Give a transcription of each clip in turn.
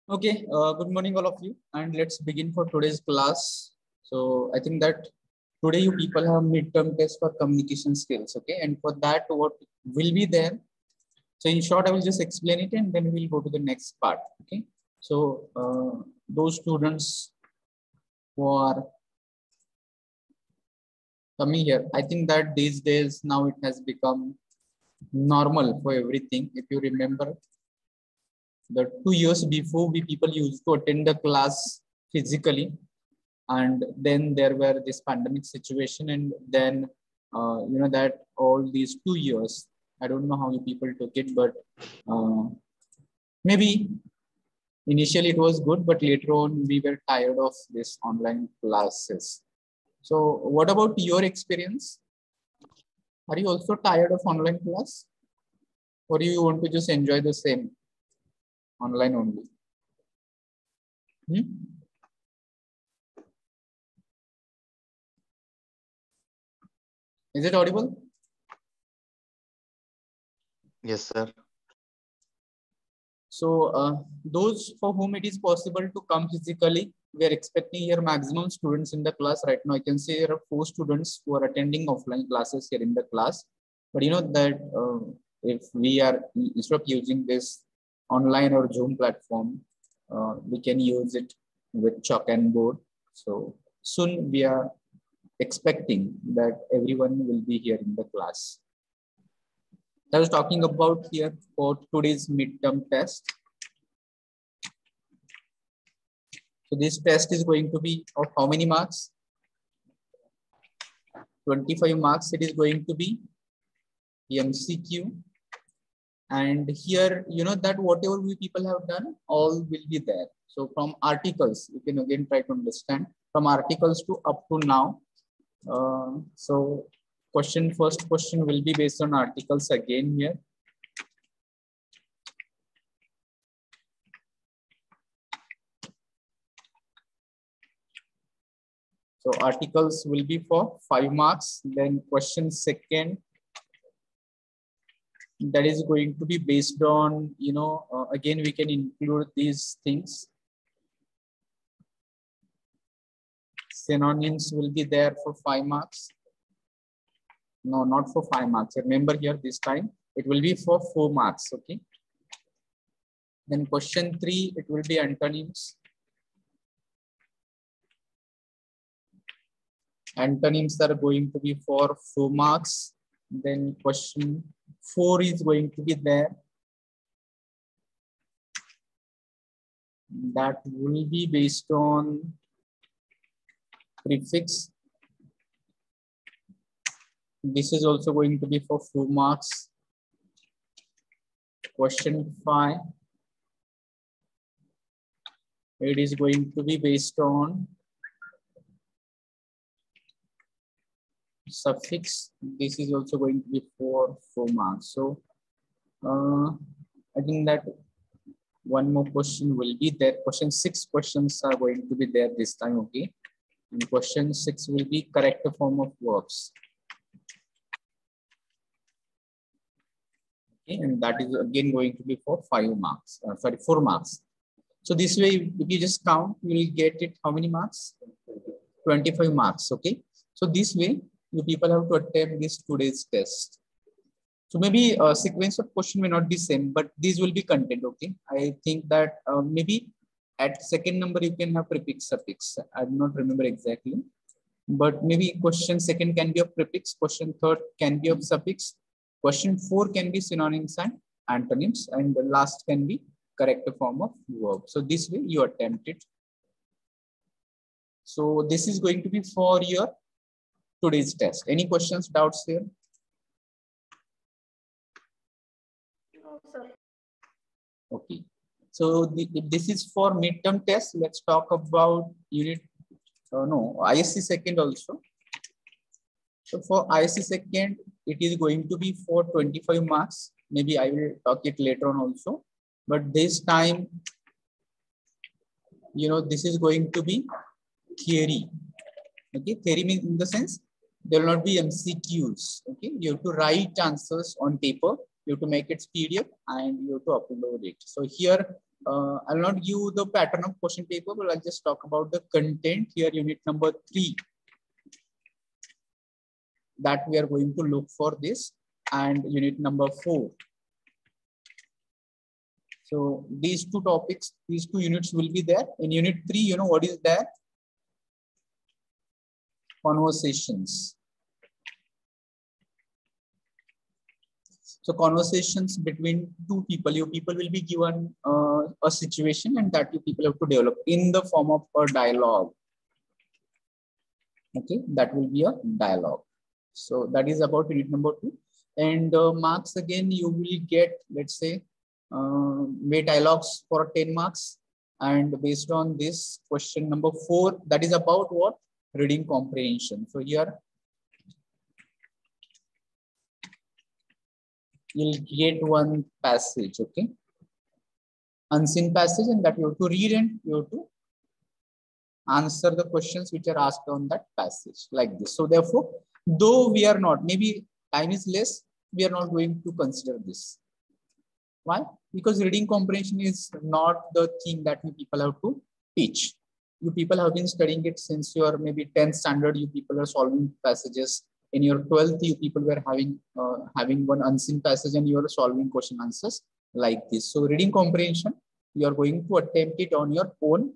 Okay, good morning, all of you, and let's begin for today's class. So I think that today you people have midterm test for communication skills. Okay, and for that, what will be there? So in short, I will just explain it, and then we'll go to the next part. Okay, so those students who are coming here, I think that these days now it has become normal for everything. If you remember, the 2 years before, we people used to attend the class physically, and then there were this pandemic situation, and then that all these 2 years, I don't know how you people took it, but maybe initially it was good, but later on we were tired of this online classes. So what about your experience? Are you also tired of online class, or do you want to just enjoy the same online only? Is it audible? Yes, sir. So those for whom it is possible to come physically, we are expecting here maximum students in the class. Right now, I can say there are 4 students who are attending offline classes here in the class. But you know that if we are, instead of using this online or Zoom platform, we can use it with chalk and board. So soon we are expecting that everyone will be here in the class. I was talking about here for today's midterm test. So this test is going to be of how many marks? 25 marks. It is going to be MCQ. And here, you know that whatever we people have done, all will be there. So from articles, you can again try to understand from articles to up to now. So first question will be based on articles again here. So articles will be for 5 marks. Then question second, that is going to be based on, again, we can include these things. Synonyms will be there for 5 marks. No, not for 5 marks. Remember here this time, it will be for 4 marks. Okay. Then question 3, it will be antonyms. Antonyms are going to be for 4 marks. Then question 4 is going to be there. That will be based on prefix. This is also going to be for 4 marks. Question 5. It is going to be based on suffix. This is also going to be for 4 marks. So I think that one more question will be there. Question 6 questions are going to be there this time. Okay. And question 6 will be correct form of verbs. Okay. And that is again going to be for 4 marks. So this way, if you just count, you will get it how many marks? 25 marks. Okay. So this way, you people have to attempt this today's test. So maybe a sequence of question may not be same, but these will be content. Okay. I think that maybe at second number you can have prefix, suffix. I do not remember exactly, but maybe question second can be of prefix. Question third can be of suffix. Question 4 can be synonyms and antonyms, and the last can be correct form of verb. So this way you attempt it. So this is going to be for your today's test. Any questions, doubts here? No, sir. Okay. So this is for midterm test. Let's talk about unit, ISC second also. So for ISC second, it is going to be for 25 marks. Maybe I will talk it later on also. But this time, this is going to be theory. Okay, theory means in the sense there will not be MCQs. Okay, you have to write answers on paper. You have to make it PDF and you have to upload it. So here I'll not give the pattern of question paper, but I'll just talk about the content here. Unit number 3 that we are going to look for this, and unit number 4. So these two topics, these two units will be there. In unit 3, you know what is there? Conversations. So conversations between two people. You people will be given a situation, and that you people have to develop in the form of a dialogue. Okay, that will be a dialogue. So that is about unit number 2. And marks again, you will get, let's say, make dialogues for 10 marks. And based on this, question number 4, that is about what? Reading comprehension. So here you'll get one passage, okay? Unseen passage, and that you have to read and you have to answer the questions which are asked on that passage like this. So therefore, though we are not, maybe time is less, we are not going to consider this. Why? Because reading comprehension is not the thing that you people have to teach. You people have been studying it since your maybe 10th standard. You people are solving passages. In your 12th, you people were having one unseen passage, and you are solving question answers like this. So reading comprehension, you are going to attempt it on your own.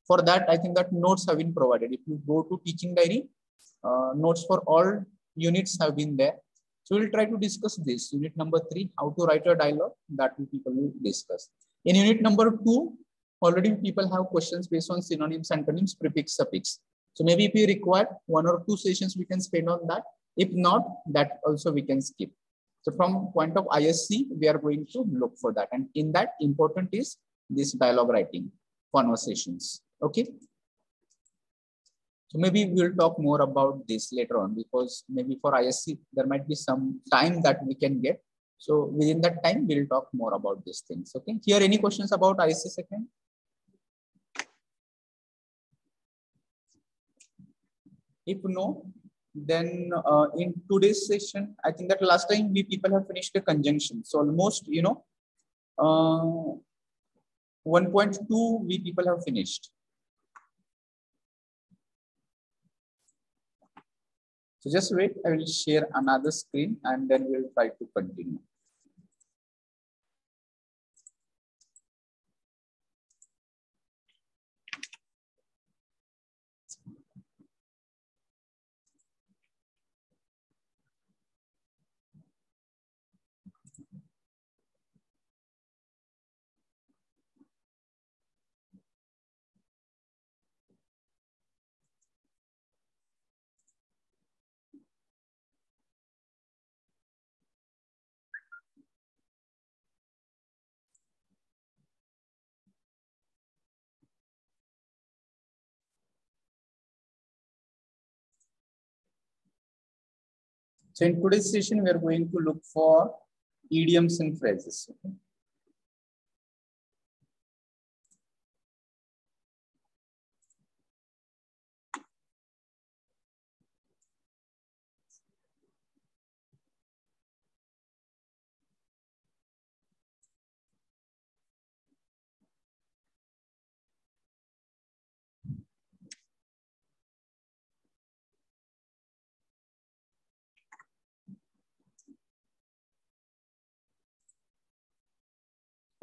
For that, I think that notes have been provided. If you go to teaching diary, notes for all units have been there. So we'll try to discuss this. Unit number 3, how to write a dialogue, that we people will discuss. In unit number 2, already people have questions based on synonyms, antonyms, prefix, suffix. So maybe if we require 1 or 2 sessions, we can spend on that. If not, that also we can skip. So from point of ISC, we are going to look for that. And in that, important is this dialogue writing, conversations. Okay. So maybe we'll talk more about this later on, because maybe for ISC, there might be some time that we can get. So within that time, we'll talk more about these things. Okay. Here, any questions about ISC second? If no, then in today's session, I think that last time we people have finished the conjunction. So almost, 1.2 we people have finished. So just wait, I will share another screen and then we'll try to continue. So in today's session, we are going to look for idioms and phrases. Okay?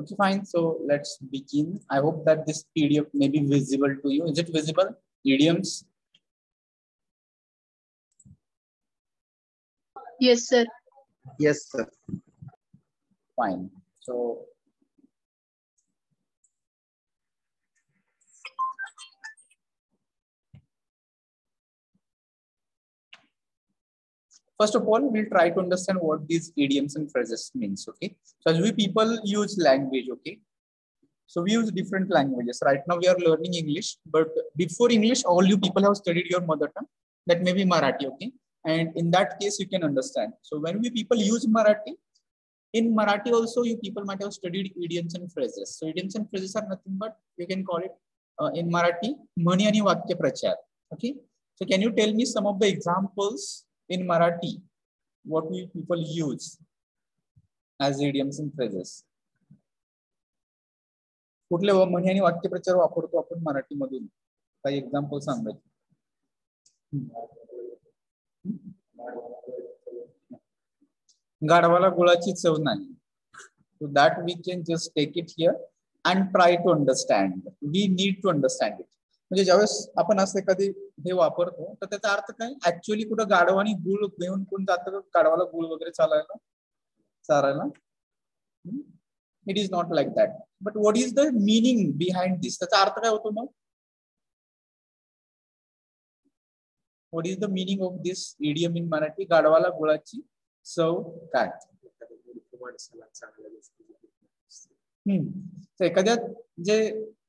Okay, fine. So let's begin. I hope that this PDF may be visible to you. Is it visible? Idioms? Yes, sir. Yes, sir. Fine. So first of all, we'll try to understand what these idioms and phrases means. Okay. So as we people use language, okay. So we use different languages. Right now we are learning English, but before English, all you people have studied your mother tongue. That may be Marathi, okay. And in that case, you can understand. So when we people use Marathi, in Marathi also, you people might have studied idioms and phrases. So idioms and phrases are nothing but, you can call it in Marathi, म्हणी आणि वाक्य प्रचार. Okay. So can you tell me some of the examples in Marathi, what we people use as idioms and phrases? कुठले म्हणी आणि वाक्यप्रचार वापरतो आपण मराठीमधून? काही एक्झाम्पल सांगायचे. गाढवाला गुळाची चव नाही. So that we can just take it here and try to understand. We need to understand it. म्हणजे ज्यावेळेस आपण असं एखादी हे वापरतो तर त्याचा अर्थ काय? ऍक्च्युअली कुठं गाढवानी गुळ घेऊन कोण जातं गाढवाला गुळ वगैरे चारायला? It is not like that. But what is the meaning behind this? त्याचा अर्थ काय होतो मग? What is the meaning of this idiom in Marathi? गाढवाला गुळाची चव काय? एखाद्या जे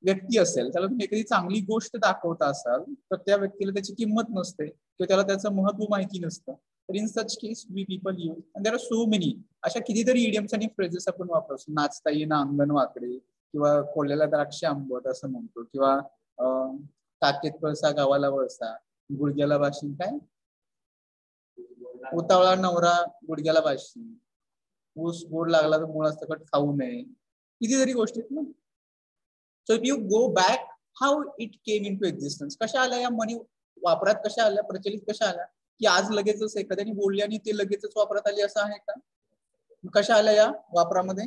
व्यक्ती असेल त्याला तुम्ही एखादी चांगली गोष्ट दाखवता असाल तर त्या व्यक्तीला त्याची किंमत नसते किंवा त्याला त्याचं महत्व माहिती नसतं. तर in such case we people use and there are so many अशा कितीतरी इडियम्स आणि फ्रेजेस आपण वापरतो. नाचता येईना अंगण वाकडे किंवा कोल्ह्याला द्राक्ष आंबट असं म्हणतो किंवा टाकेत कळसा गावाला वळसा, गुडघ्याला बाशिंग काय, उतावळा नवरा गुडघ्याला बाशिंग, ऊस गोड लागला तर मुळा सकट खाऊ नये. कितीतरी गोष्टी आहेत ना. So if you go back how it came into existence, कशा आल्या या म्हणी वापरात, कशा आल्या, प्रचलित कशा आल्या, की आज लगेचच एखाद्याने बोलली आणि ते लगेचच वापरात आली असं आहे का? कशा आल्या या वापरामध्ये?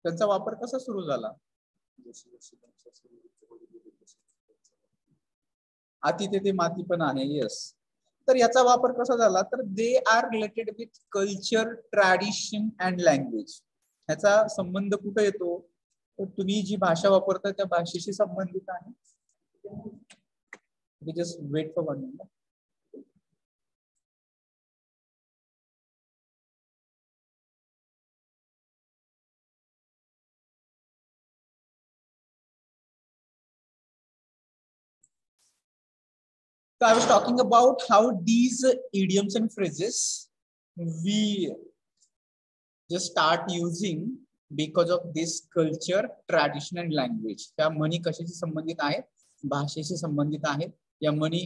त्यांचा वापर कसा सुरू झाला? अति तेथे माती पण आहे. येस. तर याचा वापर कसा झाला? तर they are related with culture, tradition and language. ह्याचा संबंध कुठे येतो? तर तुम्ही जी भाषा वापरता त्या भाषेशी संबंधित आहे. Just wait for 1 minute. So I was talking about how these idioms and phrases we just start using because of this culture, tradition and language. त्या म्हणी कशाशी संबंधित आहेत? भाषेशी संबंधित आहेत. या म्हणी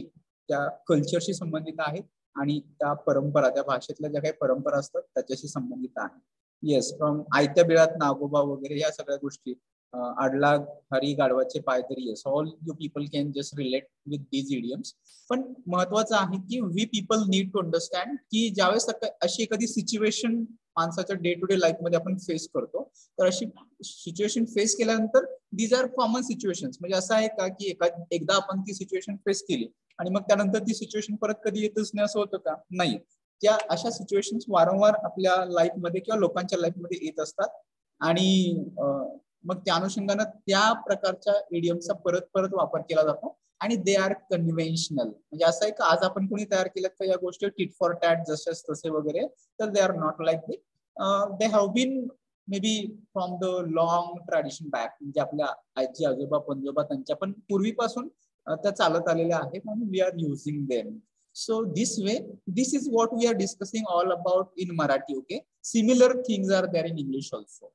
त्या कल्चरशी संबंधित आहेत आणि त्या परंपरा, त्या भाषेतल्या ज्या काही परंपरा असतात त्याच्याशी संबंधित आहेत. येस, फ्रॉम आयत्या बिळात नागोबा वगैरे या सगळ्या गोष्टी, आडला हरी गाढवाचे पाय तरी, yes, all you people can just relate with these idioms. पण महत्वाचं आहे की we people need to understand की ज्यावेळेस अशी एखादी सिच्युएशन माणसाच्या डे टू डे लाईफ मध्ये आपण फेस करतो, तर अशी सिच्युएशन फेस केल्यानंतर दीज आर कॉमन सिच्युएशन्स. म्हणजे असं आहे का की एकदा आपण ती सिच्युएशन फेस केली आणि मग त्यानंतर ती सिच्युएशन परत कधी येतच नाही असं होतं का? नाही. त्या अशा सिच्युएशन्स वारंवार आपल्या लाईफमध्ये किंवा लोकांच्या लाईफमध्ये येत असतात आणि मग त्या अनुषंगाने त्या प्रकारच्या इडियमचा परत परत वापर केला जातो आणि दे आर कन्व्हेन्शनल. म्हणजे असं आहे का आज आपण कोणी तयार केलं का या गोष्टी टिट फॉर टॅट जसे तसे वगैरे, तर they are not like they. They have been maybe from the long tradition back. म्हणजे आपल्या आजी आजोबा पंजोबा त्यांच्या पण पूर्वीपासून त्या चालत आलेल्या आहेत आणि we are using them. So this way, this is what we are discussing all about in Marathi. Okay, similar things are there in English also.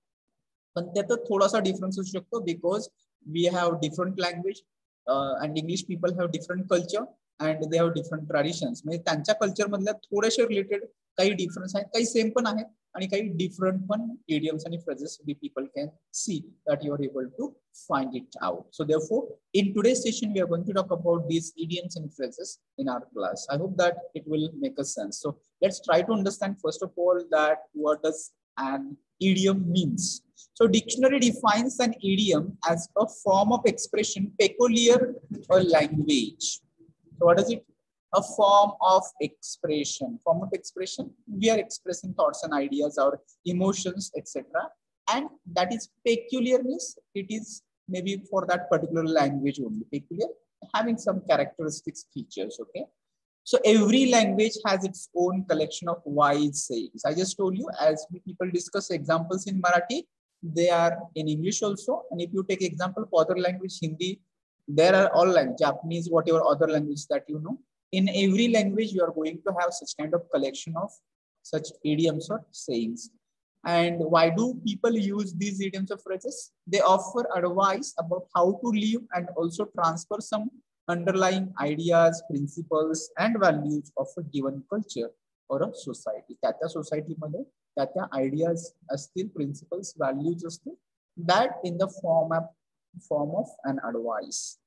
पण त्यात थोडासा डिफरन्स असू शकतो because we have different language and English people have different culture and they have different traditions. म्हणजे त्यांच्या culture मधल्या थोडेसे related काही डिफरन्स आहेत, काही सेम पण आहेत आणि काही डिफरंट पण इडियम्स आणि phrases we people can see that you are able to find it out. So therefore, in today's session, we are going to talk about these idioms and phrases in our class. I hope that it will make us sense. So let's try to understand first of all that what does an idiom means. So dictionary defines an idiom as a form of expression peculiar to a language. So what is it? A form of expression. Form of expression. We are expressing thoughts and ideas, our emotions, etc. And that is peculiar means it is maybe for that particular language only. Peculiar, having some characteristics, features. Okay. So every language has its own collection of wise sayings. I just told you, as we people discuss examples in Marathi, they are in English also. And if you take example for other language, Hindi, there are all language, Japanese, whatever other language that you know. In every language, you are going to have such kind of collection of such idioms or sayings. And why do people use these idioms or phrases? They offer advice about how to live and also transfer some underlying ideas, principles, and values of a given culture or a society. त्या सोसायटीमध्ये त्या ideas असतील, principles, values असतील, that in the form of an advice.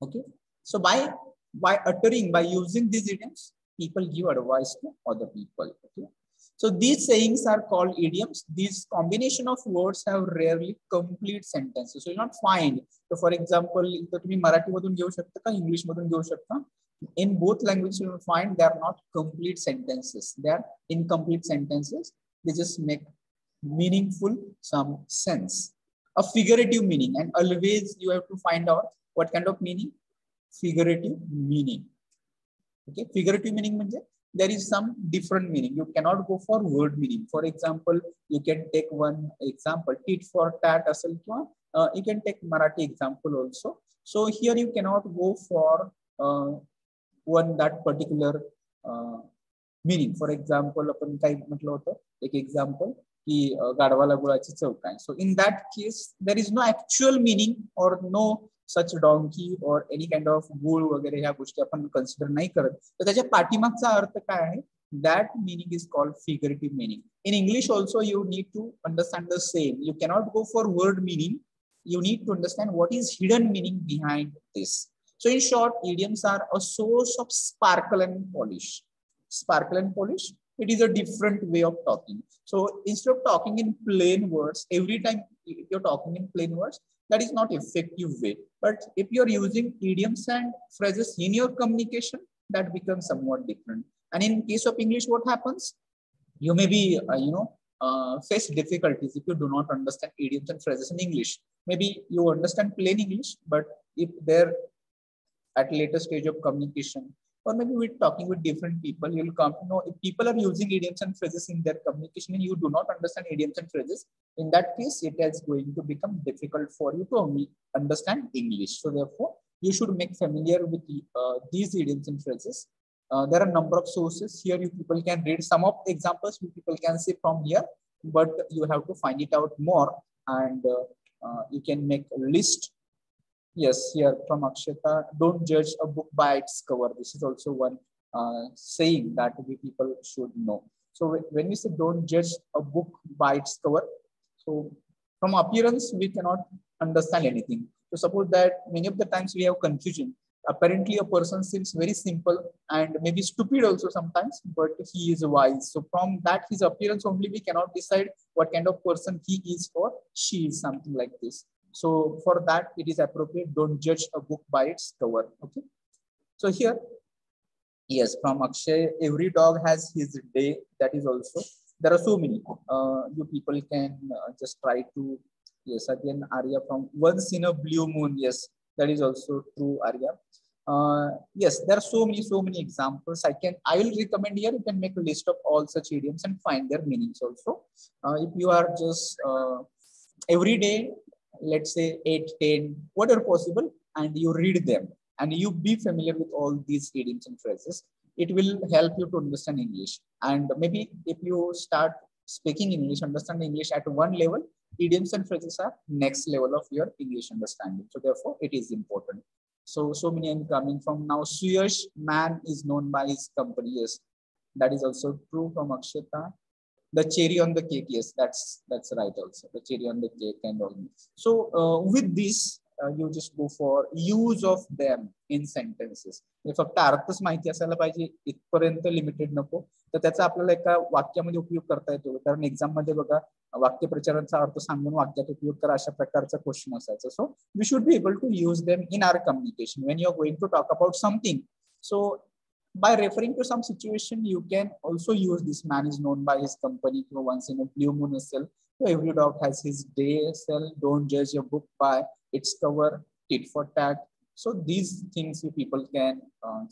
Okay, so by using these idioms, people give advice to other people. Okay, so these sayings are called idioms. These combination of words have rarely complete sentences. So you'll not find. So for example, तुम्ही मराठी मधून घेऊ शकता का English मधून घेऊ शकता. In both languages, you will find they are not complete sentences. They are incomplete sentences. They just make meaningful some sense. A figurative meaning, and always you have to find out what kind of meaning. Figurative meaning. Okay, figurative meaning means there is some different meaning. You cannot go for word meaning. For example, you can take one example, tit for tat asal kiwa. You can take Marathi example also. So here you cannot go for one that particular meaning. For example, आपण काय म्हटलं होतं एक example की गाढवाला गुळाची चव काय. So in that case, there is no actual meaning or no such donkey or any kind of गुळ वगैरे ह्या गोष्टी आपण कन्सिडर नाही करत. तर त्याच्या पाठीमागचा अर्थ काय आहे? That meaning is called figurative meaning. In English also you need to understand the same. You cannot go for word meaning. You need to understand what is hidden meaning behind this. So in short, idioms are a source of sparkle and polish. Sparkle and polish, it is a different way of talking. So instead of talking in plain words, every time you're talking in plain words, that is not effective way. But if you're using idioms and phrases in your communication, that becomes somewhat different. And in case of English, what happens? You may be, face difficulties if you do not understand idioms and phrases in English. Maybe you understand plain English, but if they're at later stage of communication, or maybe we're talking with different people, you'll come to know if people are using idioms and phrases in their communication and you do not understand idioms and phrases, in that case, it is going to become difficult for you to understand English. So therefore, you should make familiar with these idioms and phrases. There are a number of sources here. You people can read some of the examples. You people can see from here, but you have to find it out more, and you can make a list. Yes, here from Akshata, don't judge a book by its cover. This is also one saying that we people should know. So when we say don't judge a book by its cover, so from appearance, we cannot understand anything. So suppose that many of the times we have confusion. Apparently a person seems very simple and maybe stupid also sometimes, but he is wise. So from that, his appearance only, we cannot decide what kind of person he is or she is, something like this. So for that, it is appropriate. Don't judge a book by its cover. Okay. So here, yes, from Akshay, every dog has his day. That is also, there are so many. You people can just try to, yes, again, Arya from once in a blue moon. Yes, that is also true, Arya. Yes, there are so many examples. I will recommend here, you can make a list of all such idioms and find their meanings also. If you are just every day, let's say 8, 10, whatever possible, and you read them and you be familiar with all these idioms and phrases, it will help you to understand English. And maybe if you start speaking English, understand English at one level, idioms and phrases are next level of your English understanding. So therefore, it is important. So many I'm coming from now. Suyash, man is known by his company. Yes, that is also true from Akshata. The cherry on the cake, yes, that's right also. The cherry on the cake and all. So with this, you just go for use of them in sentences. फक्त अर्थच माहिती असायला पाहिजे इथपर्यंत limited नको, तर त्याचा आपल्याला एका वाक्यामध्ये उपयोग करता येतो. कारण एक्झाम मध्ये बघा वाक्यप्रचारांचा अर्थ सांगून वाक्यात उपयोग करा अशा प्रकारचा क्वेश्चन असायचा. So we should be able to use them in our communication when you are going to talk about something. So by referring to some situation, you can also use this man is known by his company. Once in a blue moon cell. So every dog has his day cell. Don't judge a book by its cover. Tit for tat. So these things you people can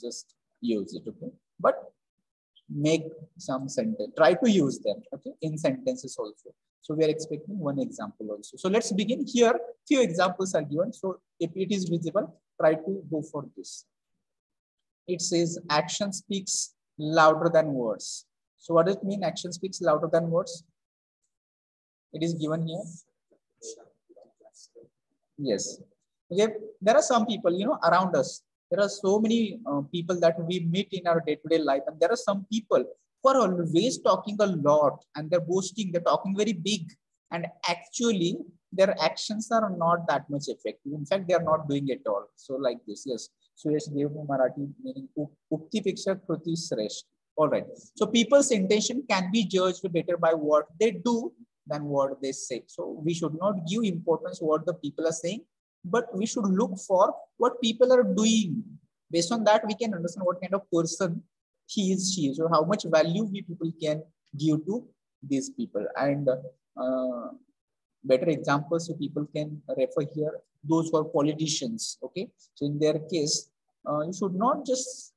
just use it. Okay, but make some sentence. Try to use them. Okay, in sentences also. So we are expecting one example also. So let's begin here. Few examples are given. So if it is visible, try to go for this. It says action speaks louder than words. So what does it mean? Action speaks louder than words. It is given here. Yes. Okay. There are some people, around us. There are so many people that we meet in our day-to-day life, and there are some people who are always talking a lot and they're boasting, they're talking very big, and actually their actions are not that much effective. In fact, they are not doing it all. So like this, yes. Suresh gave me Marathi meaning Ukti Piksha Kruti Sresh. All right. So people's intention can be judged better by what they do than what they say. So we should not give importance to what the people are saying, but we should look for what people are doing. Based on that, we can understand what kind of person he is, she is, or how much value we people can give to these people. And better examples so people can refer here, those who are politicians. Okay, so in their case, you should not just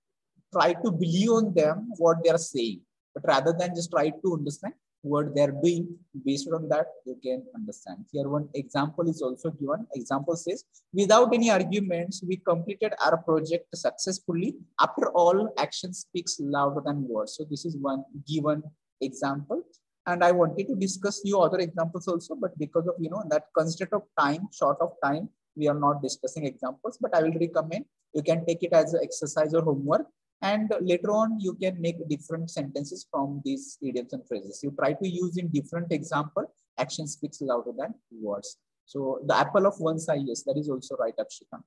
try to believe on them what they are saying, but rather than just try to understand what they are doing. Based on that, you can understand. Here one example is also given. Example says, without any arguments, we completed our project successfully. After all, action speaks louder than words. So this is one given example. And I wanted to discuss few other examples also, but because of that constraint of time, short of time, we are not discussing examples. But I will recommend you can take it as an exercise or homework, and later on you can make different sentences from these idioms and phrases. You try to use in different example. Action speaks louder than words. So the apple of one's eye, yes, that is also right, Akshita.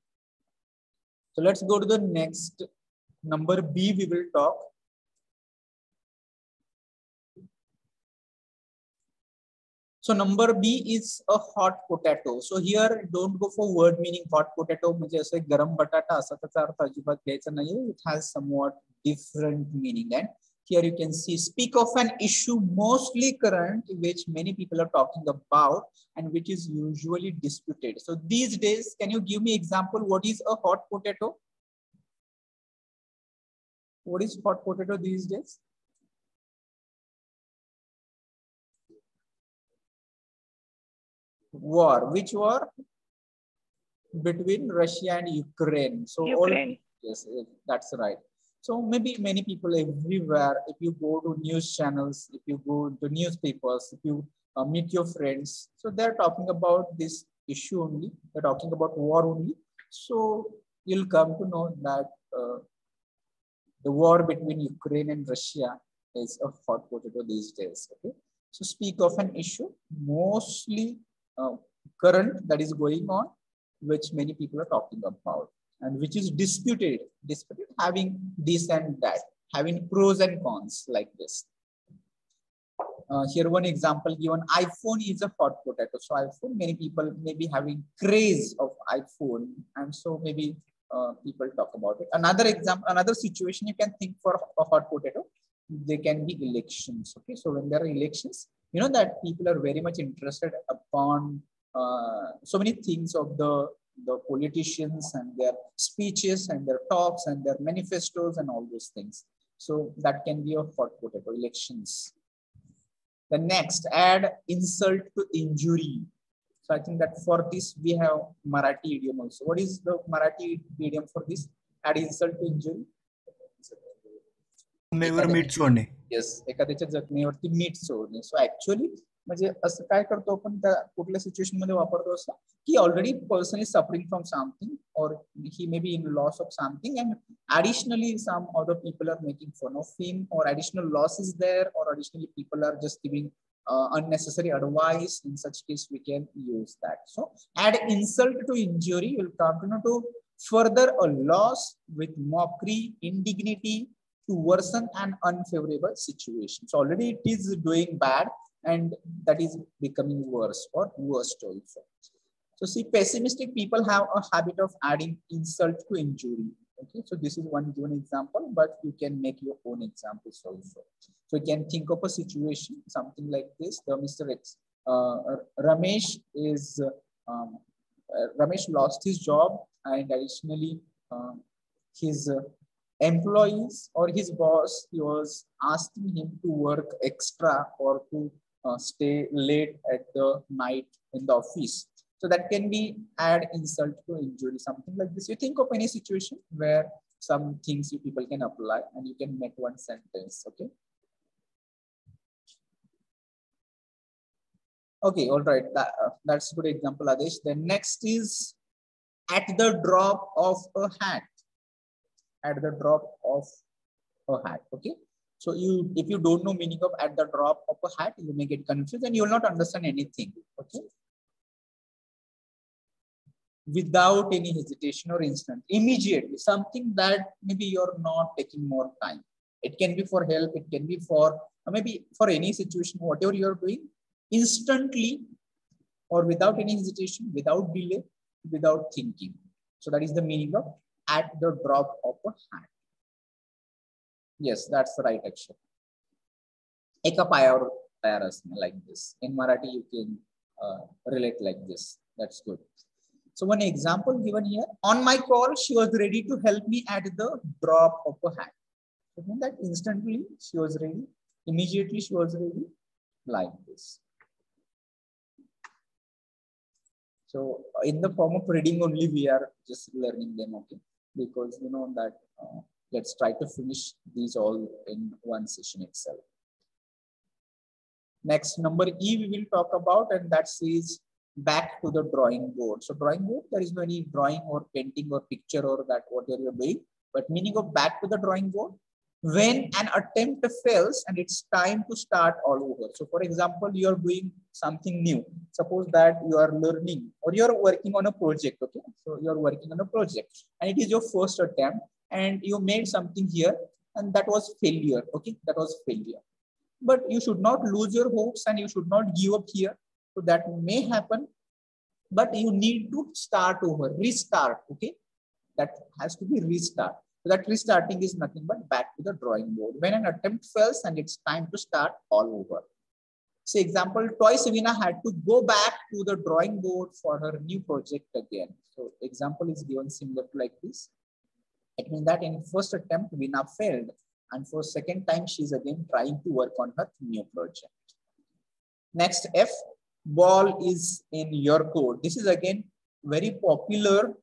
So let's go to the next number B. We will talk. So number B is a hot potato. So here don't go for word meaning hot potato. म्हणजे असं गरम बटाटा असा त्याचा अर्थ अजिबात घ्यायचा नाहीये. It has somewhat different meaning. And here you can see, speak of an issue mostly current, which many people are talking about and which is usually disputed. So these days, can you give me example? What is a hot potato? What is hot potato these days? War. Which war? Between Russia and Ukraine. So Ukraine. Yes, that's right. So maybe many people everywhere, if you go to news channels, if you go to newspapers, if you meet your friends, so they're talking about this issue only. They're talking about war only. So you'll come to know that the war between Ukraine and Russia is a hot potato these days. Okay. So speak of an issue mostly current that is going on, which many people are talking about, and which is disputed, having this and that, having pros and cons like this. Here one example given, iPhone is a hot potato. So iPhone, many people may be having craze of iPhone, and so maybe people talk about it. Another example, another situation you can think for a hot potato, they can be elections. Okay, so when there are elections, you know that people are very much interested upon so many things of the politicians and their speeches and their talks and their manifestos and all those things. So that can be a hot potato, elections. The next, add insult to injury. So I think that for this we have Marathi idiom also. What is the Marathi idiom for this? Add insult to injury. मीठ सोडणे. Yes, एखाद्याच्या जखमेवरती मीठ सोडणे. So actually म्हणजे असं काय करतो आपण त्या कुठल्या सिच्युएशन मध्ये वापरतो असं की already person is suffering from something or he may be in loss of something, and additionally some other people are making fun of him, or additional loss is there, or additionally people are just giving unnecessary advice. In such case we can use that. So add insult to injury will continue to further a loss with mockery, indignity, to worsen an unfavorable situation. So already it is doing bad, and that is becoming worse or worst also. So see, pessimistic people have a habit of adding insult to injury. Okay, so this is one given example, but you can make your own examples also. So you can think of a situation, something like this. The Mr. X, Ramesh is, Ramesh lost his job, and additionally his employees or his boss, he was asking him to work extra or to stay late at the night in the office. So that can be add insult to injury, something like this. You think of any situation where some things you people can apply and you can make one sentence. Okay. Okay, all right. That's a good example, Adesh. The next is at the drop of a hat. at the drop of a hat. Okay. So if you don't know meaning of at the drop of a hat, you may get confused and you will not understand anything. Okay. Without any hesitation or instant, immediately, something that maybe you're not taking more time. It can be for help, it can be for maybe for any situation, whatever you're doing, instantly or without any hesitation, without delay, without thinking. So that is the meaning of at the drop of a hat. Yes, that's the right action. Eka payavar tayar asne, like this. In Marathi, you can relate like this. That's good. So one example given here, on my call, she was ready to help me at the drop of a hat. So that instantly she was ready, immediately she was ready, like this. So in the form of reading only, we are just learning them, okay? Because you know that, let's try to finish these all in one session itself. Next, number E we will talk about, and that says back to the drawing board. So drawing board, there is no any drawing or painting or picture or that whatever you're doing, but meaning of back to the drawing board, when an attempt fails and it's time to start all over. So for example, you're doing something new. Suppose that you are learning or you're working on a project, okay? So you're working on a project and it is your first attempt and you made something here and that was failure, okay? That was failure. But you should not lose your hopes and you should not give up here. So that may happen, but you need to start over, restart, okay? That has to be restart. So that restarting is nothing but back to the drawing board. When an attempt fails and it's time to start all over. Say example, twice Veena had to go back to the drawing board for her new project again. So example is given similar to like this. It means that in first attempt, Veena failed. And for second time, she's again trying to work on her new project. Next, F, ball is in your court. This is again very popular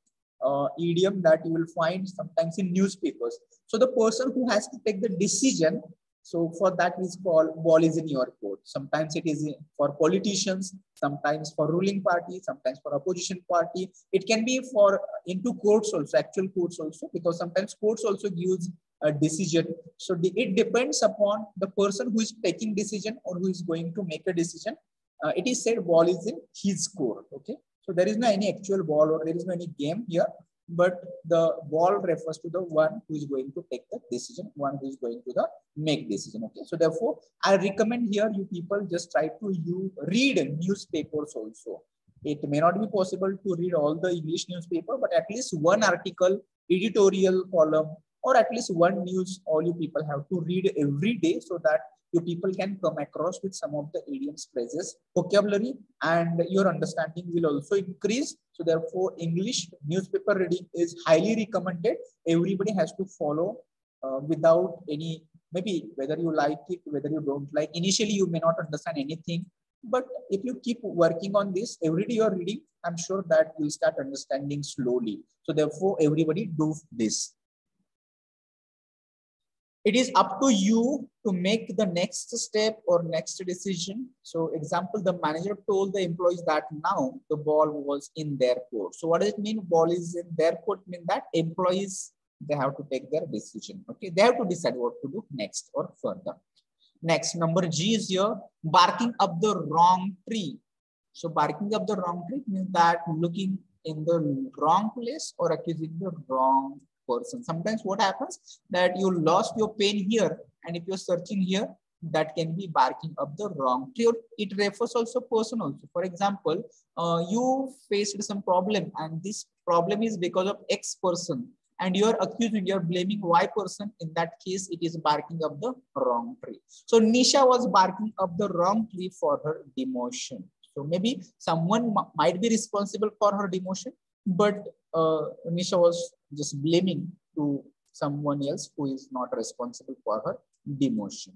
idiom that you will find sometimes in newspapers. So the person who has to take the decision, so for that is called ball is in your court. Sometimes it is for politicians, sometimes for ruling party, sometimes for opposition party. It can be for into courts also, actual courts also, because sometimes courts also gives a decision. So it depends upon the person who is taking decision or who is going to make a decision. It is said ball is in his court. Okay. So there is no any actual ball or there is no any game here, but the ball refers to the one who is going to take the decision, one who is going to make decision. Okay. So therefore, I recommend here you people just try to read newspapers also. It may not be possible to read all the English newspaper, but at least one article, editorial column, or at least one news all you people have to read every day so that you people can come across with some of the idioms, phrases, vocabulary, and your understanding will also increase. So therefore, English newspaper reading is highly recommended. Everybody has to follow without any, maybe whether you like it, whether you don't like. Initially, you may not understand anything, but if you keep working on this, every day you're reading, I'm sure that you'll start understanding slowly. So therefore, everybody do this. It is up to you to make the next step or next decision. So example, the manager told the employees that now the ball was in their court. So what does it mean? Ball is in their court mean that employees, they have to take their decision. Okay. They have to decide what to do next or further. Next, number G is here, barking up the wrong tree. So barking up the wrong tree means that looking in the wrong place or accusing the wrong person. Sometimes what happens that you lost your pen here, and if you're searching here, that can be barking up the wrong tree. It refers also person also. For example, you faced some problem and this problem is because of X person and you're accusing, you're blaming Y person. In that case, it is barking up the wrong tree. So Nisha was barking up the wrong tree for her demotion. So maybe someone might be responsible for her demotion, but Nisha was just blaming to someone else who is not responsible for her demotion.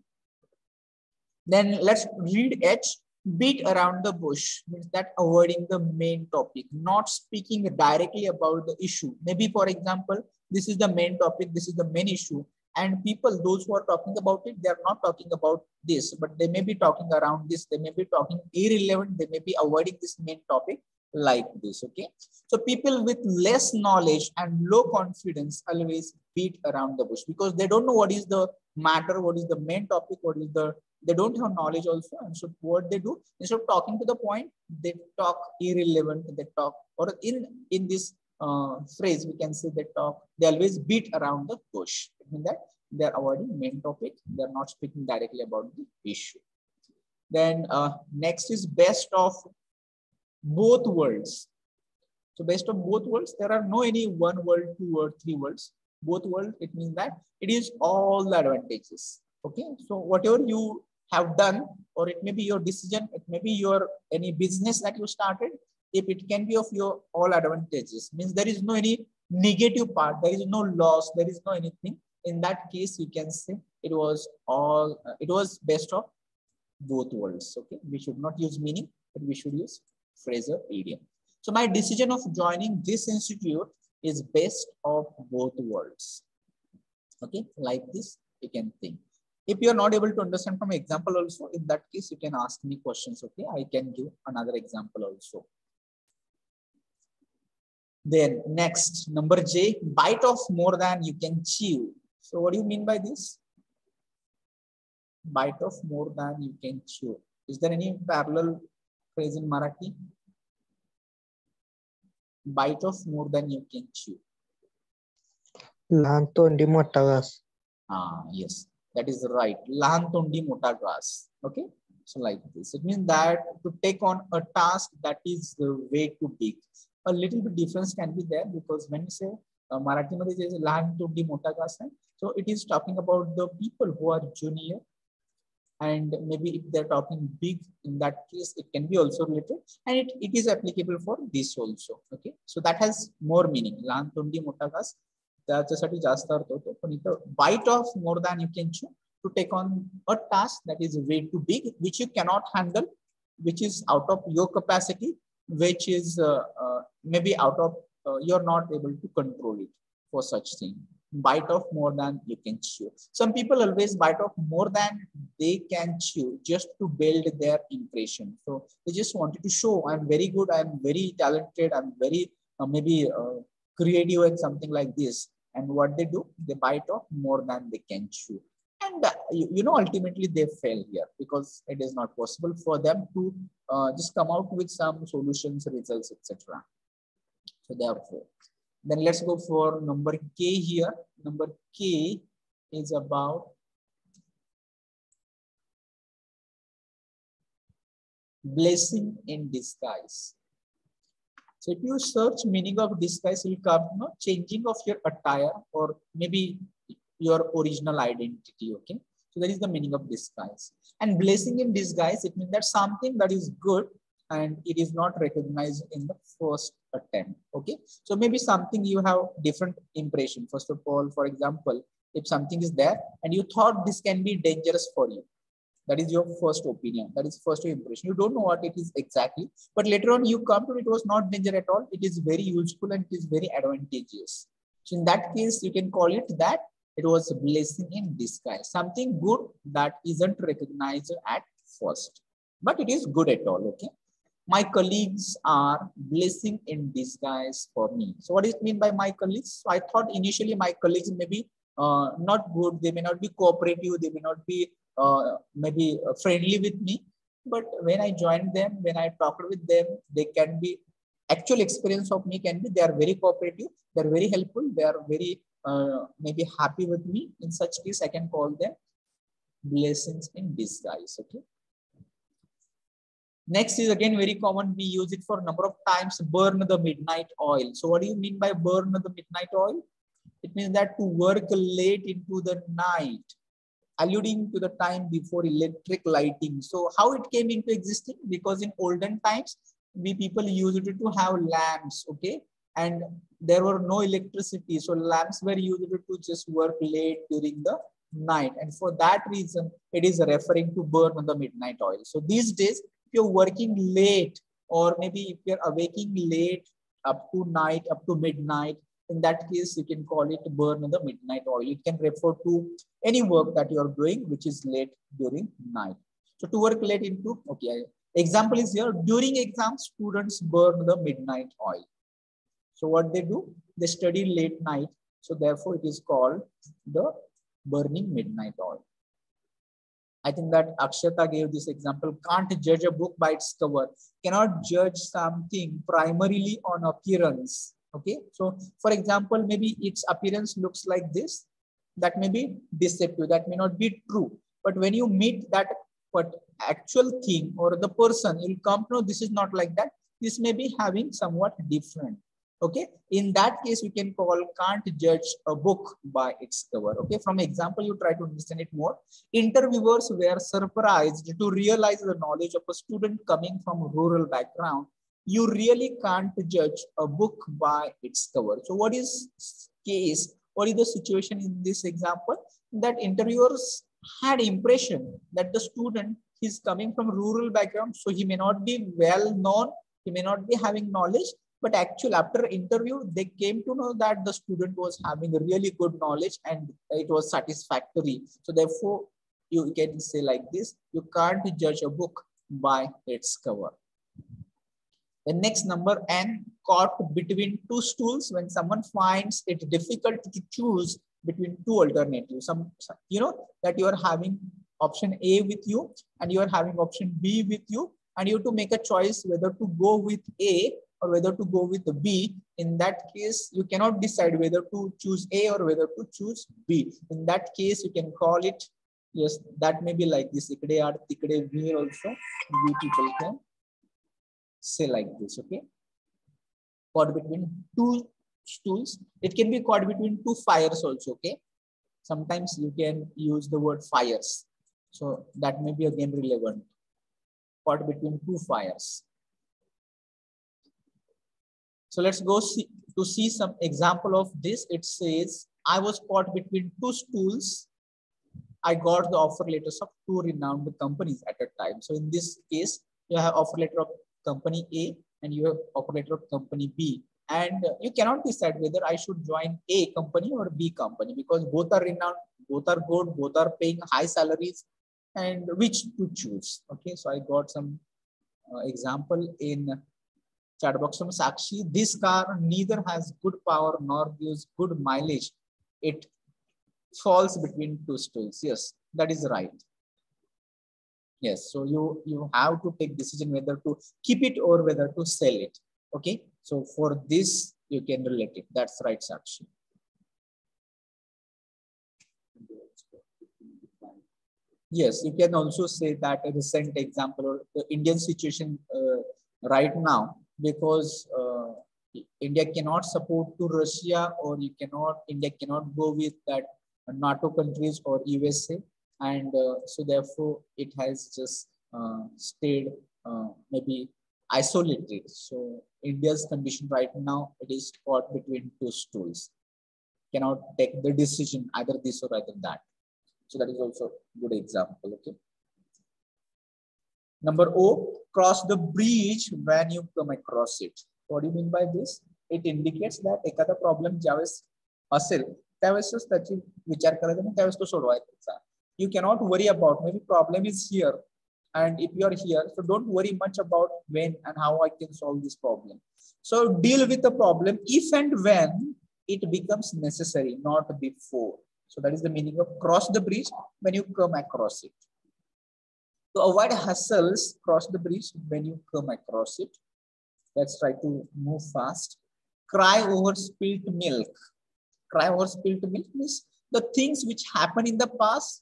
Then let's read H. Beat around the bush means that avoiding the main topic, not speaking directly about the issue. Maybe, for example, this is the main topic, this is the main issue, and people, those who are talking about it, they are not talking about this, but they may be talking around this, they may be talking irrelevant, they may be avoiding this main topic. like this. Okay, so people with less knowledge and low confidence always beat around the bush because they don't know what is the matter, what is the main topic, what is the, they don't have knowledge also. And so what they do, instead of talking to the point, they talk irrelevant, they talk, or in this phrase we can say they always beat around the bush. It means that they're avoiding main topic, they're not speaking directly about the issue. Then next is best of both worlds. So best of both worlds, there are no any one world, two world, three worlds. Both world, it means that it is all the advantages. Okay, so whatever you have done, or it may be your decision, it may be your any business that you started, if it can be of your all advantages, means there is no any negative part, there is no loss, there is no anything. In that case, you can say it was all, it was best of both worlds. Okay, we should not use meaning, but we should use phrasal idiom. So my decision of joining this institute is best of both worlds. Okay, like this, you can think. If you are not able to understand from example also, in that case, you can ask me questions. Okay, I can give another example also. Then next, number J, bite off more than you can chew. So what do you mean by this? Bite off more than you can chew. Is there any parallel phrase in Marathi? Bite off more than you can chew. लहान तोंडी मोठा घास. Yes, that is right. Lahan tondi mota grass. Okay, so like this. It means that to take on a task that is way too big. A little bit difference can be there because when you say Marathi मध्ये जे lahan tondi mota grass, so it is talking about the people who are junior. And maybe if they're talking big, in that case, it can be also related, and it is applicable for this also. Okay, so that has more meaning. Lahan tondi mota घास, त्याच्यासाठी जास्त अर्थ होतो. पण इथं bite off more than you can chew, to take on a task that is way too big, which you cannot handle, which is out of your capacity, which is maybe out of you're not able to control it for such thing. Bite off more than you can chew. Some people always bite off more than they can chew just to build their impression. So they just wanted to show I'm very good, I'm very talented, I'm very maybe creative and something like this. And what they do, they bite off more than they can chew. And you know, ultimately they fail here because it is not possible for them to just come out with some solutions, results, etc. So therefore, then let's go for number K here. Number K is about blessing in disguise. So if you search meaning of disguise, will come, you know, changing of your attire or maybe your original identity. Okay, so that is the meaning of disguise. And blessing in disguise, it means that something that is good and it is not recognized in the first attempt. Okay, so maybe something you have different impression. First of all, for example, if something is there and you thought this can be dangerous for you, that is your first opinion, that is first impression. You don't know what it is exactly, but later on you come to it was not danger at all. It is very useful and it is very advantageous. So in that case, you can call it that it was a blessing in disguise. Something good that isn't recognized at first, but it is good at all. Okay. My colleagues are blessing in disguise for me. So what does it mean by my colleagues? So I thought initially my colleagues may be not good. They may not be cooperative. They may not be maybe friendly with me. But when I joined them, when I talked with them, they can be, actual experience of me can be, they are very cooperative. They are very helpful. They are very maybe happy with me. In such case, I can call them blessings in disguise. Okay. Next is again very common. We use it for a number of times. Burn the midnight oil. So what do you mean by burn the midnight oil? It means that to work late into the night, alluding to the time before electric lighting. So how it came into existence? Because in olden times, we people used it to have lamps. Okay, and there were no electricity, so lamps were used to just work late during the night, and for that reason, it is referring to burn the midnight oil. So these days, if you're working late, or maybe if you're awaking late up to night, up to midnight, in that case, you can call it burn the midnight oil. It can refer to any work that you're doing which is late during night. So to work late into, okay, Example is here, during exam, students burn the midnight oil. So what they do? They study late night. So therefore it is called the burning midnight oil. I think that Akshata gave this example. Can't judge a book by its cover. Cannot judge something primarily on appearance. Okay. So for example, maybe its appearance looks like this. That may be deceptive. That may not be true. But when you meet that actual thing or the person, you'll come to know this is not like that. This may be having somewhat different. Okay, in that case, we can call can't judge a book by its cover. Okay, from example, you try to understand it more. Interviewers were surprised to realize the knowledge of a student coming from rural background. You really can't judge a book by its cover. So what is case? What is the situation in this example? That interviewers had impression that the student is coming from rural background, so he may not be well known, he may not be having knowledge. But actually, after interview, they came to know that the student was having a really good knowledge and it was satisfactory. So therefore, you can say like this, you can't judge a book by its cover. The next number N, caught between two stools. When someone finds it difficult to choose between two alternatives, you know that you are having option A with you and you are having option B with you, and you have to make a choice whether to go with A or whether to go with the B. In that case, you cannot decide whether to choose A or whether to choose B. In that case, you can call it, yes, that may be like this. Ikde aad tikde veer also, we people can say like this, okay? Caught between two stools. It can be caught between two fires also, okay? Sometimes you can use the word fires. So that may be again relevant. Caught between two fires. So let's go see some example of this. It says, I was caught between two stools. I got the offer letters of two renowned companies at a time. So in this case, you have offer letter of company A and you have offer letter of company B. And you cannot decide whether I should join A company or B company because both are renowned, both are good, both are paying high salaries, and which to choose. Okay, so I got some example in chat box from Sakshi. This car neither has good power nor gives good mileage. It falls between two stools. Yes, that is right. Yes, so you have to take decision whether to keep it or whether to sell it. Okay, so for this you can relate it. That's right, Sakshi. Yes, you can also say that a recent example or the Indian situation right now, because India cannot support to Russia, or India cannot go with that NATO countries or USA, and so therefore it has just stayed maybe isolated. So India's condition right now, it is caught between two stools, cannot take the decision either this or either that. So that is also a good example. Okay. Number O, cross the bridge when you come across it. What do you mean by this? It indicates that एखादा problem ज्यावेळेस असेल त्यावेळेसच त्याची विचार करायचा आणि त्यावेळेस तो सोडवायचा. You cannot worry about maybe problem is here, and if you are here, so don't worry much about when and how I can solve this problem. So deal with the problem if and when it becomes necessary, not before. So that is the meaning of cross the bridge when you come across it. To avoid hassles, cross the bridge when you come across it. Let's try to move fast. Cry over spilt milk. Cry over spilt milk means the things which happen in the past,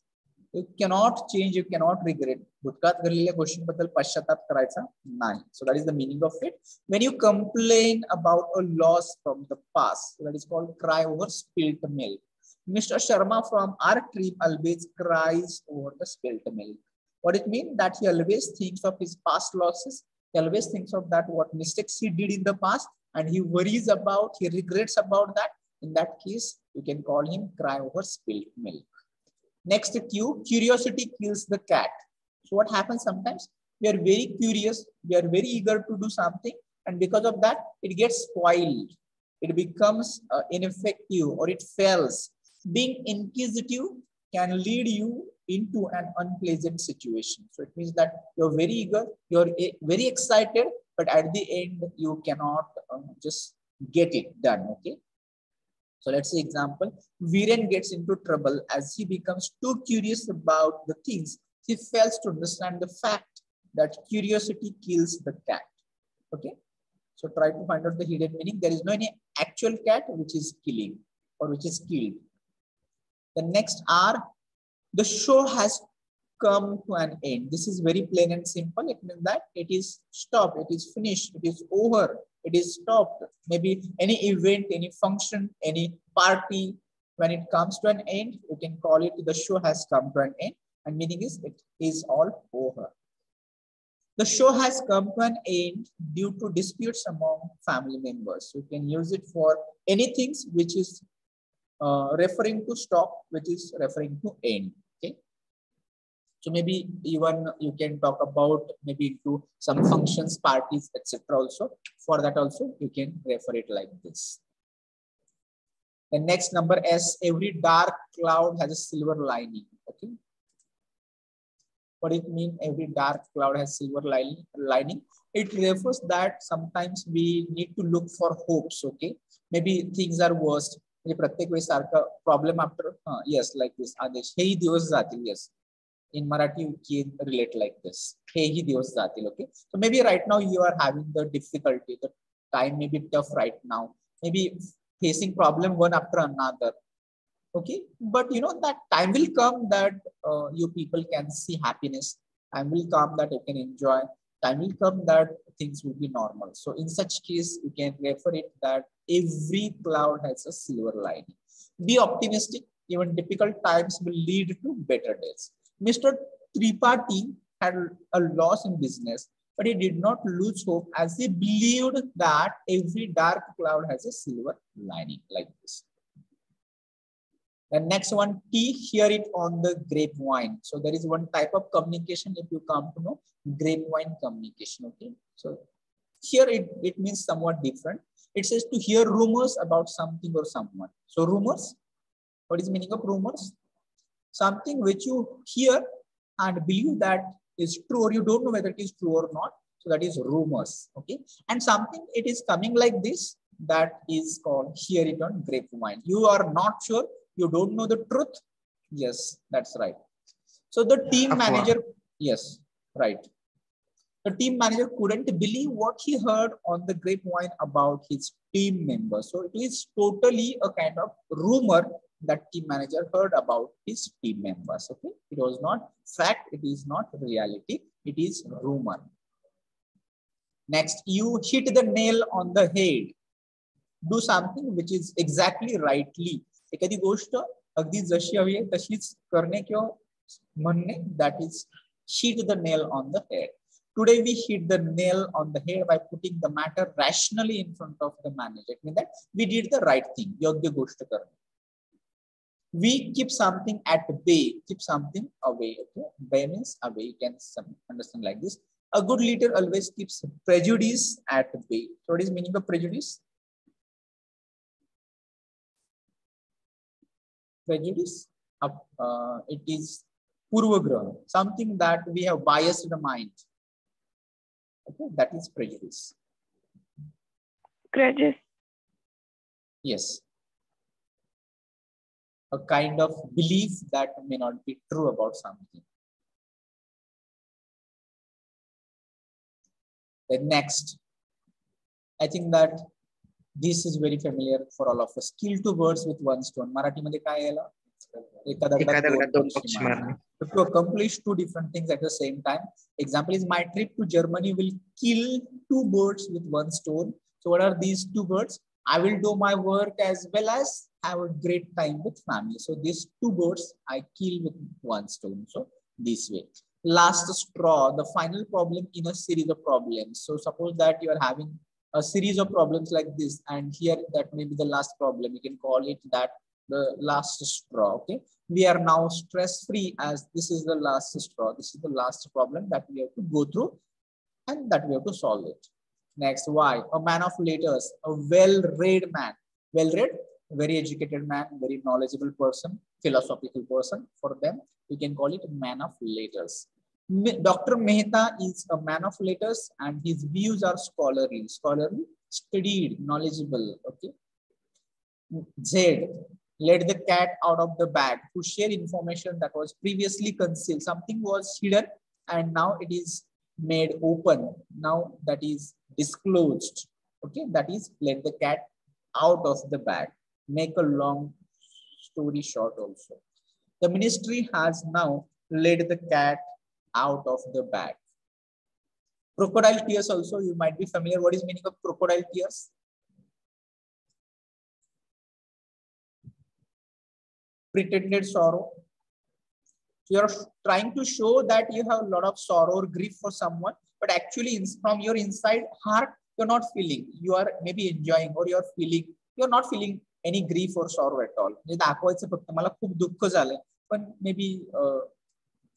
you cannot change, you cannot regret. भूतकाळात घडलेल्या गोष्टींबद्दल पश्चाताप करायचा नाही. So that is the meaning of it. When you complain about a loss from the past, that is called cry over spilt milk. Mr. Sharma from our team always cries over the spilt milk. What it means? That he always thinks of his past losses. He always thinks of that what mistakes he did in the past, and he worries about, he regrets about that. In that case, you can call him cry over spilt milk. Next Q, curiosity kills the cat. So what happens sometimes? We are very curious, we are very eager to do something, and because of that, it gets spoiled. It becomes ineffective or it fails. Being inquisitive can lead you into an unpleasant situation. So it means that you're very eager, you're very excited, but at the end, you cannot just get it done, okay? So let's say example, Viren gets into trouble as he becomes too curious about the things. He fails to understand the fact that curiosity kills the cat, okay? So try to find out the hidden meaning. There is no any actual cat which is killing or which is killed. The next R, the show has come to an end. This is very plain and simple. It means that it is stopped, it is finished, it is over, it is stopped. Maybe any event, any function, any party, when it comes to an end, you can call it the show has come to an end, and meaning is it is all over. The show has come to an end due to disputes among family members. You can use it for anything which is referring to stop, which is referring to end. Okay. So maybe even you can talk about maybe to some functions, parties, etc. Also for that also you can refer it like this. The next number S, every dark cloud has a silver lining. Okay. What it mean? Every dark cloud has silver lining. It refers that sometimes we need to look for hopes. Okay. Maybe things are worst. प्रत्येक वेळी सारखा problem after yes like this आदेश हेही दिवस जातील. Yes, in Marathi you can relate like this. हेही दिवस जातील. Okay, so maybe right now you are having the difficulty, the time may be tough right now, maybe facing problem one after another. Okay, but you know that time will come that you people can see happiness. Time will come that you can enjoy. Time will come that things will be normal. So in such case, you can refer it that every cloud has a silver lining. Be optimistic. Even difficult times will lead to better days. Mr. Tripathi had a loss in business, but he did not lose hope as he believed that every dark cloud has a silver lining like this. The next one, T, hear it on the grapevine. So there is one type of communication if you come to know grapevine communication. Okay. So here it means somewhat different. It says to hear rumors about something or someone. So rumors, what is the meaning of rumors? Something which you hear and believe that is true, or you don't know whether it is true or not. So that is rumors. Okay. And something it is coming like this, that is called hear it on grapevine. You are not sure. You don't know the truth. Yes, that's right. So the team manager, yes, right. The team manager couldn't believe what he heard on the grapevine about his team members. So it is totally a kind of rumor that team manager heard about his team members. Okay, it was not fact. It is not reality. It is rumor. Next, you hit the nail on the head. Do something which is exactly rightly. एखादी गोष्ट अगदी जशी हवी आहे तशीच करणे किंवा म्हणणे, that is hit the nail on the head. Today we hit the nail on the head by putting the matter rationally in front of the manager. It means that we did the right thing. योग्य गोष्ट करणे. We keep something at bay, keep something away. Okay, bay means away. You can understand like this. A good leader always keeps prejudice at bay. So what is meaning of prejudice? Prejudice, it is purvagraha, something that we have biased the mind. Okay, that is prejudice. Prejudice. Yes, a kind of belief that may not be true about something. Then next, I think that this is very familiar for all of us. Kill two birds with one stone. Marathi मध्ये काय याला? एका दगडात दोन पक्षी मारणे. To accomplish two different things at the same time. Example is my trip to Germany will kill two birds with one stone. So what are these two birds? I will do my work as well as have a great time with family. So these two birds I kill with one stone. So this way. Last straw, the final problem in a series of problems. So suppose that you are having a series of problems like this, and here that may be the last problem. You can call it that the last straw. Okay, we are now stress free as this is the last straw. This is the last problem that we have to go through and that we have to solve it. Next, why? A man of letters, a well-read man. Well-read, very educated man, very knowledgeable person, philosophical person. For them, we can call it man of letters. Dr. Mehta is a man of letters and his views are scholarly, studied, knowledgeable. Okay. Z let the cat out of the bag to share information that was previously concealed. Something was hidden and now it is made open. Now that is disclosed. Okay, that is let the cat out of the bag. Make a long story short also. The ministry has now let the cat out of the bag. Crocodile tears also, you might be familiar. What is meaning of crocodile tears? Pretended sorrow. You're trying to show that you have a lot of sorrow or grief for someone, but actually from your inside heart, you're not feeling. You are maybe enjoying or you're not feeling any grief or sorrow at all. But maybe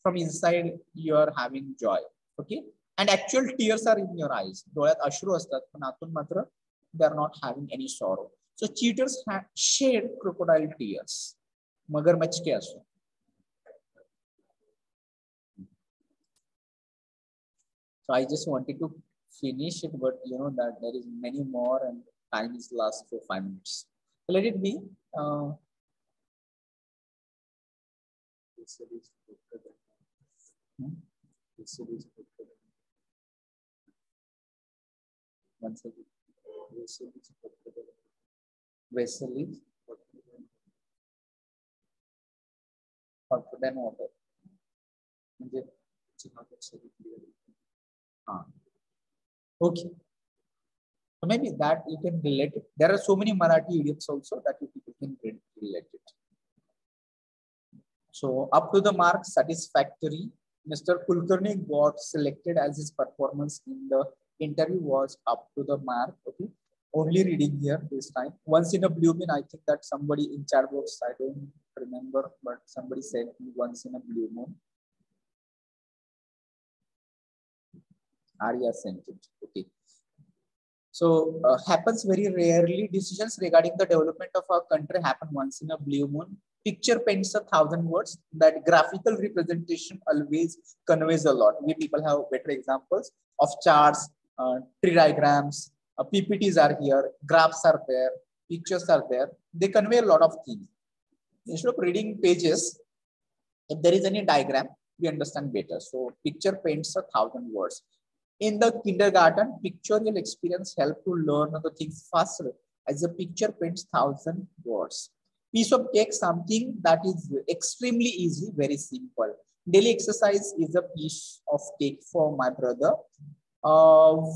from inside you are having joy. Okay, and actual tears are in your eyes. They are not having any sorrow. So cheaters have shed crocodile tears. मगरमच्छ के आंसू. So I just wanted to finish it, but you know that there is many more and time is last for 5 minutes. So let it be. Vessel is then water. Okay. So maybe that you can relate it. There are so many Marathi idioms also that you people can relate it. So up to the mark, satisfactory. Mr. Kulkarni got selected as his performance in the interview was up to the mark. Okay. Only reading here this time. Once in a blue moon, I think that somebody in chat box, I don't remember, but somebody said once in a blue moon. Arya sent it. Okay. So happens very rarely. Decisions regarding the development of our country happen once in a blue moon. Picture paints 1,000 words. That graphical representation always conveys a lot. We people have better examples of charts, tree diagrams, PPTs are here, graphs are there, pictures are there. They convey a lot of things. Instead of reading pages, if there is any diagram, we understand better. So picture paints 1,000 words. In the kindergarten, pictorial experience help to learn the things faster as a picture paints 1,000 words. Piece of cake, something that is extremely easy, very simple. Daily exercise is a piece of cake for my brother.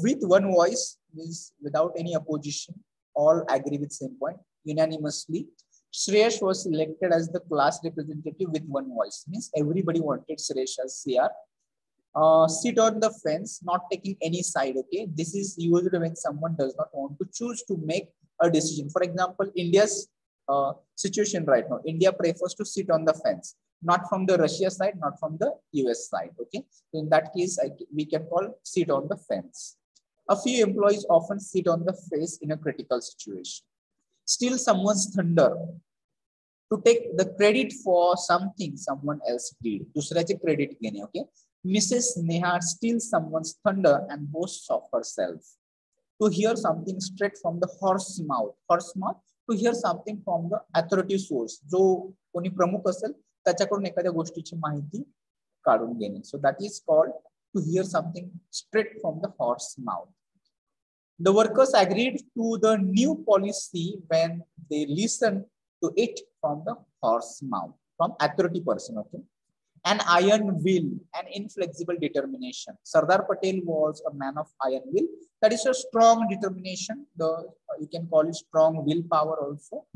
With one voice, means without any opposition, all agree with same point, unanimously. Shreyash was selected as the class representative with one voice. Means everybody wanted Shreyash as CR. Sit on the fence, not taking any side. Okay, this is usually when someone does not want to choose to make a decision. For example, India's situation right now, India prefers to sit on the fence, not from the Russia side, not from the US side. Okay, so in that case, we can call sit on the fence. A few employees often sit on the face in a critical situation. Steal someone's thunder to take the credit for something someone else did. दुसऱ्याचे credit घेणे. Okay. Mrs. Neha steals someone's thunder and boasts of herself. To hear something straight from the horse mouth. Horse mouth. To hear something from the authoritative source. जो कोणी प्रमुख असेल त्याच्याकडून एखाद्या गोष्टीची माहिती काढून घेणे. So that is called to hear something straight from the horse mouth. The workers agreed to the new policy when they listened to it from the horse mouth, from authority person. Okay. An iron will, an inflexible determination. Sardar Patel was a man of iron will. That is a strong determination. You can call it strong willpower also.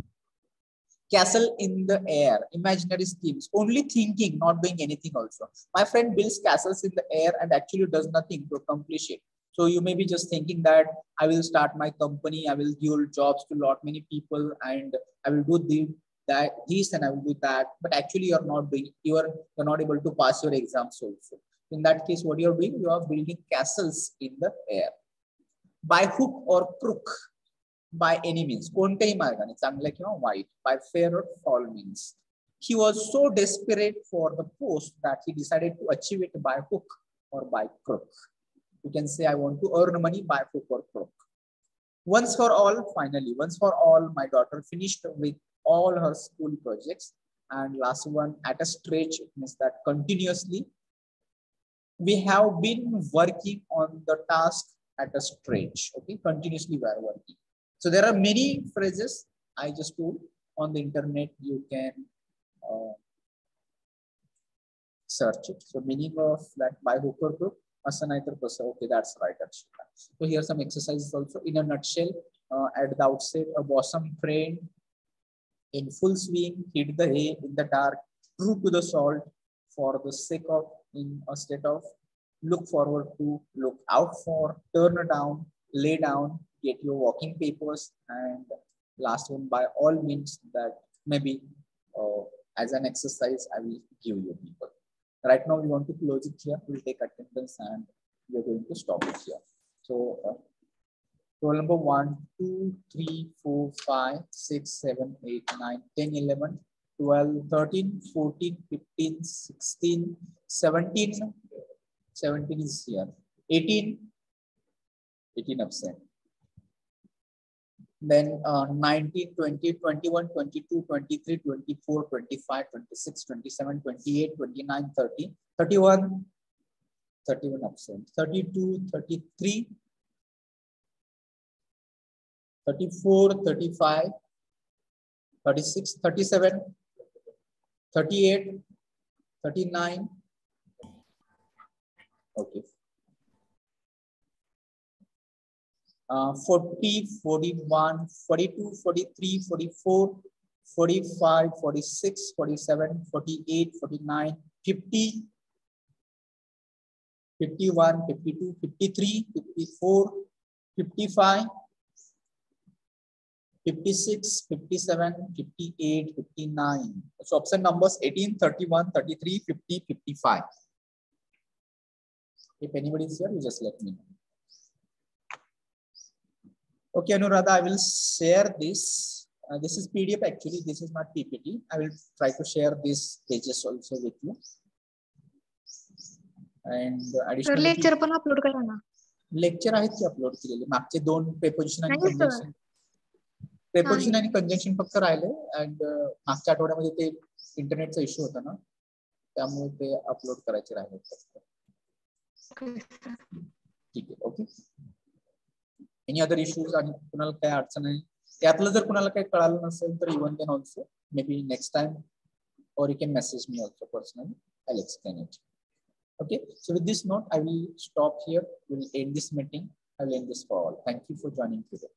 Castle in the air, imaginary schemes, only thinking, not doing anything also. My friend builds castles in the air and actually does nothing to accomplish it. So you may be just thinking that I will start my company, I will give jobs to lot many people, and I will do this and I will do that. But actually you're not doing, you're not able to pass your exams also. In that case, what you're doing, you are building castles in the air. By hook or crook, by any means, कोणत्याही मार्गाने, चांगलं किंवा white, by fair or foul means. He was so desperate for the post that he decided to achieve it by hook or by crook. You can say, I want to earn money by hook or crook. Once for all, finally, once for all, my daughter finished with all her school projects. And last one, at a stretch, it means that continuously, we have been working on the task at a stretch. Okay, continuously we are working. So there are many phrases I just told on the internet. You can search it. So meaning of that by hook or crook. Okay, that's right. So here are some exercises also. In a nutshell, at the outset, a bosom friend in full swing, hit the hay in the dark, true to the salt, for the sake of, in a state of, look forward to, look out for, turn down, lay down, get your walking papers, and last one, by all means, that maybe as an exercise, I will give you people. Right now, we want to close it here. We'll take attendance and we're going to stop it here. So, roll number 1, 2, 3, 4, 5, 6, 7, 8, 9, 10, 11, 12, 13, 14, 15, 16, 17. 17 is here. 18 absent. Then 19, 20, 21, 22, 23, 24, 25, 26, 27, 28, 29, 30, 31 absent. 32, 33, 34, 35, 36, 37, 38, 39. Okay. 40, 41, 42, 43, 44, 45, 46, 47, 48, 49, 50, 51, 52, 53, 54, 55, 56, 57, 58, 59. So option numbers 18, 31, 33, 50, 55. If anybody is here, you just let me know. Okay, Anuradha, I will share this. This is PDF actually. This is not PPT. I will try to share these pages also with you. And additionally, lecture पण upload करा ना. Lecture आहेत की upload केलेले. मागचे 2 preposition आणि conjunction. Preposition आणि conjunction फक्त राहिले. And मागच्या आठवड्यामध्ये ते इंटरनेटचा इश्यू होता ना, त्यामुळे ते अपलोड करायचे राहिले. ठीक आहे. ओके. Any other issues आणि कुणाला काय अडचण आहे त्यातलं जर कुणाला काही कळालं नसेल तर even then also maybe next time or you can message me also personally. I'll explain it. Okay, so with this note I will stop here. We will end this meeting. I will end this call. Thank you for joining today.